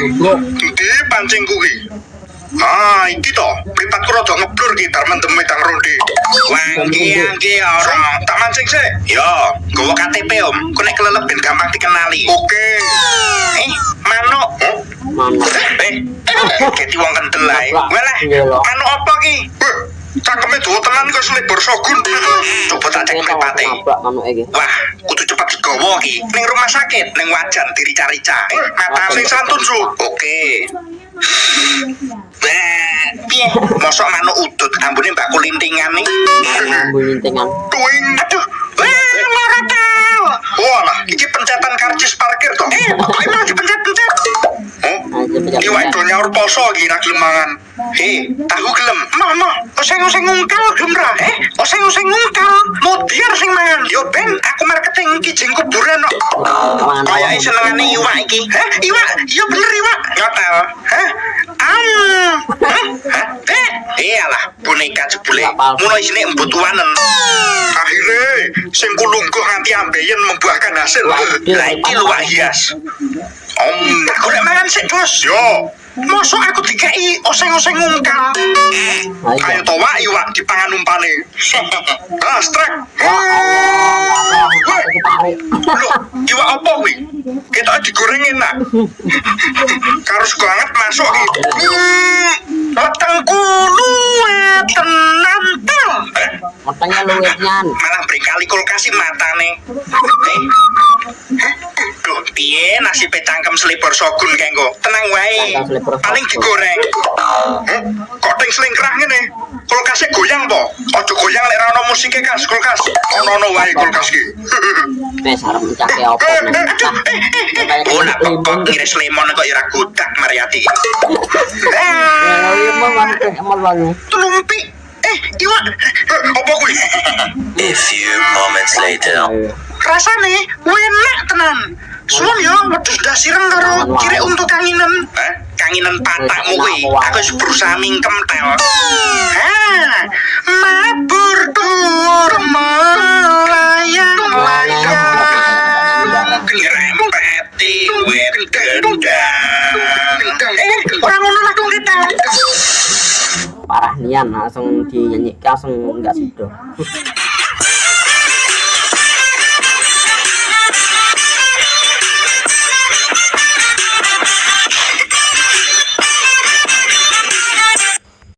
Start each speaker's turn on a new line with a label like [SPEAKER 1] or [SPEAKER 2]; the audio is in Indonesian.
[SPEAKER 1] Dadi pancing kuwi. Ah, iki to, mripatku rada ngeblur ki darmen-demen tang ronde. Wangki ora tak mancing sik. Yo, nggawa KTP Om. Ku nek kelelep ben gampang dikenali. Oke. Manuk.
[SPEAKER 2] Manuk.
[SPEAKER 1] Keti wong kentel ae. Walah, manuk apa ki? Cangkeme dawa tenan kok selebor Shogun. Coba tak cek mripate. Wah, kudu cepet digawa ki. Ning rumah sakit, ning wajan dirica-rica. Mata sing santun su. Oke. Piye? Mosok manuk udut ambune mbak kulintingan nih.
[SPEAKER 2] Ambune lintingan.
[SPEAKER 1] Tuing. Aduh. Lara tau. Walah, iki pencetan karcis parkir to. Pokoke mau dipencet-pencet. Iwak do nyaur poso iki ra gelem mangan. Tahu gelem. Mama, oseng-oseng ngungkal gelem ra? Oseng-oseng ngungkal. Modiar sing mangan. Yo ben, aku marketing iki jeng kuburan kok. Kayake senengane iwak iki. Iwak? Iya bener iwak. Nyotel. Iyalah, boneka jebule. Mulai sini embut wanen. Akhirnya, sing kulungguh nganti ambeien membuahkan hasil. Lah iki luwak hias. Aku nek mangan sik, Bos. Yo. Mosok aku dikai oseng-oseng ngungkal. Ayo to wak iwak dipangan umpane. Strek. Loh, iwak apa kuwi? Ketok digoreng enak. Karo sego anget masuk iki. Wetengku luwih tenan to.
[SPEAKER 2] Matanya luwih nyan.
[SPEAKER 1] Malah berkali kulkas matane. Duh, piye nasibe cangkem selebor Shogun kengko? Tenang wae. Paling digoreng. Kok ting slingkrah ngene? Kulkasnya goyang po? Ojo goyang lek ora ono musike Kas, kulkas. Ono wae kulkas ki.
[SPEAKER 2] Wes arep mencake opo nek.
[SPEAKER 1] Oh, nak kok ngiris lemon kok ora godak Mariati. Tulumpi. Iwak. Apa kuwi?
[SPEAKER 3] A few moments later.
[SPEAKER 1] Rasane enak tenan. Suwun yo wedhus dasireng karo kirek untuk kanginan. Kanginan patakmu kuwi. Aku wis berusaha mingkem tel. Mabur tur melayang-layang. Ngrempeti wit gendang. Ora ngono lah kok kita.
[SPEAKER 2] Parah nian langsung dinyanyikan langsung enggak sido.